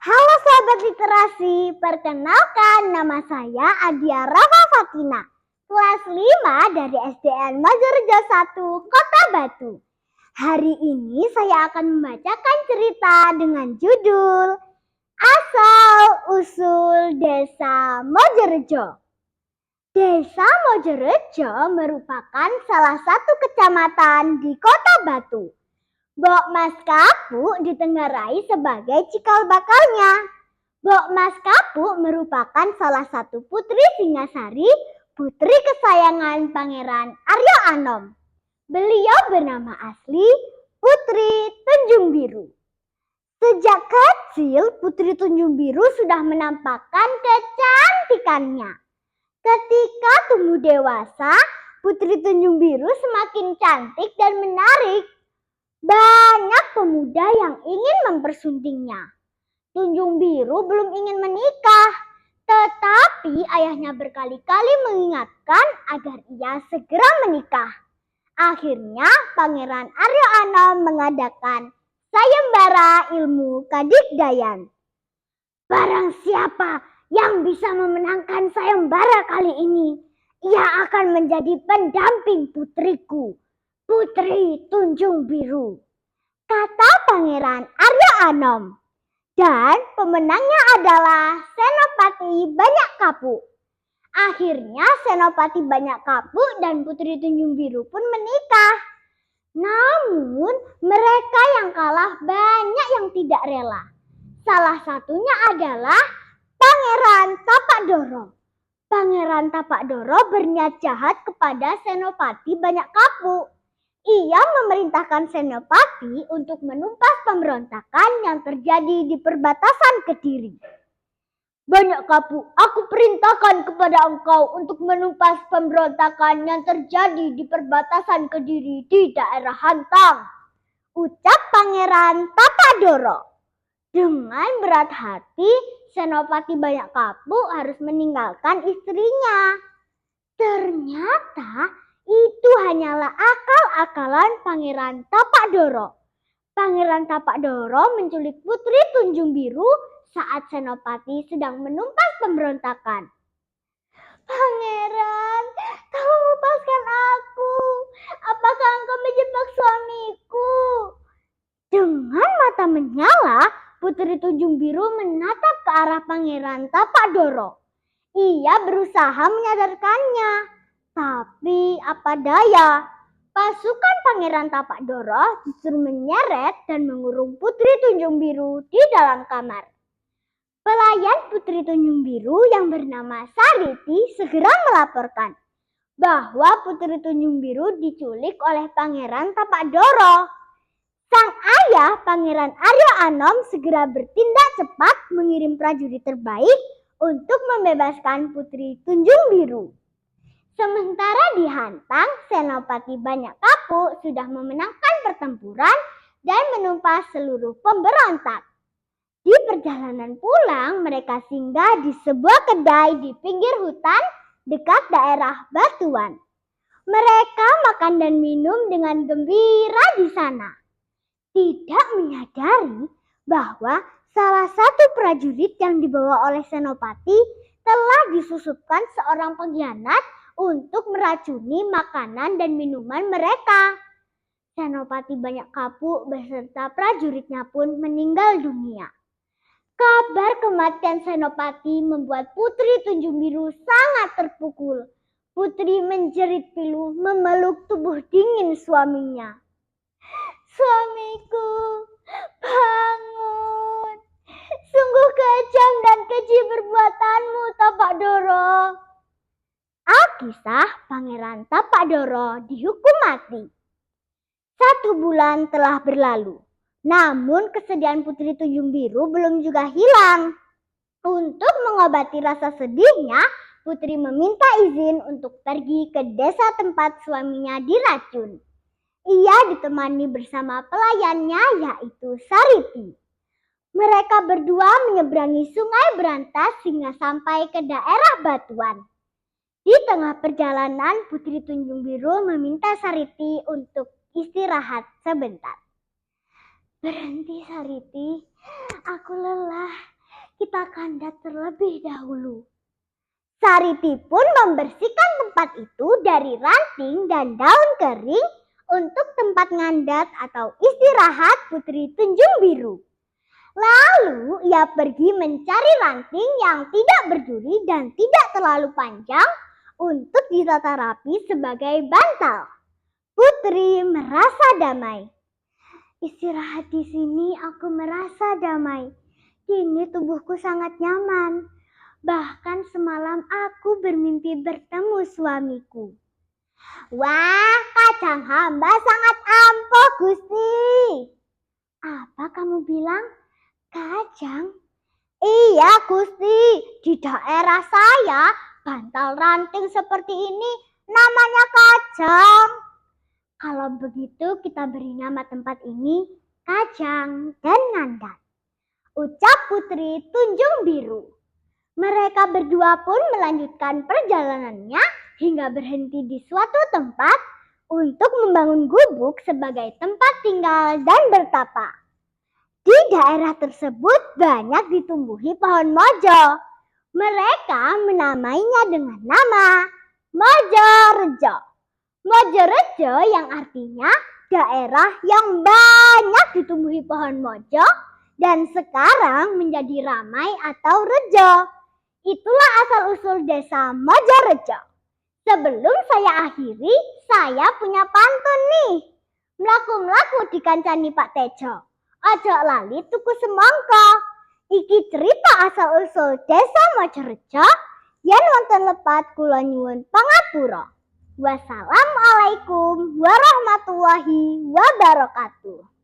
Halo sahabat literasi, perkenalkan nama saya Adia Rafa Fatina, kelas 5 dari SDN Mojorejo 1, Kota Batu. Hari ini saya akan membacakan cerita dengan judul Asal Usul Desa Mojorejo. Desa Mojorejo merupakan salah satu kecamatan di Kota Batu. Bok Mas Kapuk ditenggarai sebagai cikal bakalnya. Bok Mas Kapuk merupakan salah satu putri Singasari, putri kesayangan Pangeran Aryo Anom. Beliau bernama asli Putri Tunjung Biru. Sejak kecil, Putri Tunjung Biru sudah menampakkan kecantikannya. Ketika tumbuh dewasa, Putri Tunjung Biru semakin cantik dan menarik. Banyak pemuda yang ingin mempersuntingnya. Tunjung Biru belum ingin menikah, tetapi ayahnya berkali-kali mengingatkan agar ia segera menikah. Akhirnya Pangeran Aryo Anom mengadakan sayembara ilmu kadikdayan. Barang siapa yang bisa memenangkan sayembara kali ini, ia akan menjadi pendamping putriku, Putri Tunjung Biru, kata Pangeran Aryo Anom. Dan pemenangnya adalah Senopati Banyak Kapuk. Akhirnya Senopati Banyak Kapuk dan Putri Tunjung Biru pun menikah. Namun mereka yang kalah banyak yang tidak rela. Salah satunya adalah Pangeran Tapak Doro. Pangeran Tapak Doro berniat jahat kepada Senopati Banyak Kapuk. Ia memerintahkan Senopati untuk menumpas pemberontakan yang terjadi di perbatasan Kediri. Banyak Kapuk, aku perintahkan kepada engkau untuk menumpas pemberontakan yang terjadi di perbatasan Kediri di daerah Hantang, ucap Pangeran Tapadoro. Dengan berat hati, Senopati Banyak Kapuk harus meninggalkan istrinya. Ternyata itu hanyalah akal-akalan Pangeran Tapak Doro. Pangeran Tapak Doro menculik Putri Tunjung Biru saat Senopati sedang menumpas pemberontakan. Pangeran, tolong lepaskan aku. Apakah engkau menjebak suamiku? Dengan mata menyala, Putri Tunjung Biru menatap ke arah Pangeran Tapak Doro. Ia berusaha menyadarkannya. Tapi apa daya, pasukan Pangeran Tapak Doro justru menyeret dan mengurung Putri Tunjung Biru di dalam kamar. Pelayan Putri Tunjung Biru yang bernama Sariti segera melaporkan bahwa Putri Tunjung Biru diculik oleh Pangeran Tapak Doro. Sang ayah Pangeran Aryo Anom segera bertindak cepat mengirim prajurit terbaik untuk membebaskan Putri Tunjung Biru. Sementara di Hantang, Senopati Banyak Kapuk sudah memenangkan pertempuran dan menumpas seluruh pemberontak. Di perjalanan pulang, mereka singgah di sebuah kedai di pinggir hutan dekat daerah Batuan. Mereka makan dan minum dengan gembira di sana. Tidak menyadari bahwa salah satu prajurit yang dibawa oleh Senopati telah disusupkan seorang pengkhianat untuk meracuni makanan dan minuman mereka. Senopati Banyak Kapuk beserta prajuritnya pun meninggal dunia. Kabar kematian Senopati membuat Putri Tunjung Biru sangat terpukul. Putri menjerit pilu memeluk tubuh dingin suaminya. Suamiku, bangun. Sungguh kejam dan keji perbuatanmu, Tapak Doro. Alkisah Pangeran Tapak Doro dihukum mati. 1 bulan telah berlalu. Namun kesedihan Putri Tunjung Biru belum juga hilang. Untuk mengobati rasa sedihnya, Putri meminta izin untuk pergi ke desa tempat suaminya diracun. Ia ditemani bersama pelayannya yaitu Sariti. Mereka berdua menyeberangi Sungai Berantas hingga sampai ke daerah Batuan. Di tengah perjalanan, Putri Tunjung Biru meminta Sariti untuk istirahat sebentar. Berhenti Sariti, aku lelah. kita kandat terlebih dahulu. Sariti pun membersihkan tempat itu dari ranting dan daun kering untuk tempat ngandat atau istirahat Putri Tunjung Biru. Lalu ia pergi mencari ranting yang tidak berduri dan tidak terlalu panjang untuk ditata rapi sebagai bantal. Putri merasa damai. Istirahat di sini aku merasa damai. Kini tubuhku sangat nyaman. Bahkan semalam aku bermimpi bertemu suamiku. Wah, kacang hamba sangat ampuh, Gusti. Apa kamu bilang? Kacang? Iya, Gusti. Di daerah saya, bantal ranting seperti ini namanya kacang. Kalau begitu kita beri nama tempat ini Kajang dan Ngandat, ucap Putri Tunjung Biru. Mereka berdua pun melanjutkan perjalanannya hingga berhenti di suatu tempat untuk membangun gubuk sebagai tempat tinggal dan bertapa. Di daerah tersebut banyak ditumbuhi pohon mojo. Mereka menamainya dengan nama Mojorejo. Mojorejo yang artinya daerah yang banyak ditumbuhi pohon mojo dan sekarang menjadi ramai atau rejo. Itulah asal-usul desa Mojorejo. Sebelum saya akhiri, saya punya pantun nih. Mlaku-mlaku dikancani Pak Tejo. Ojo lali tuku semangka. Iki cerita asal-usul desa Mojorejo. Yen wonten lepat kula nyuwun pangapura. Wassalamualaikum warahmatullahi wabarakatuh.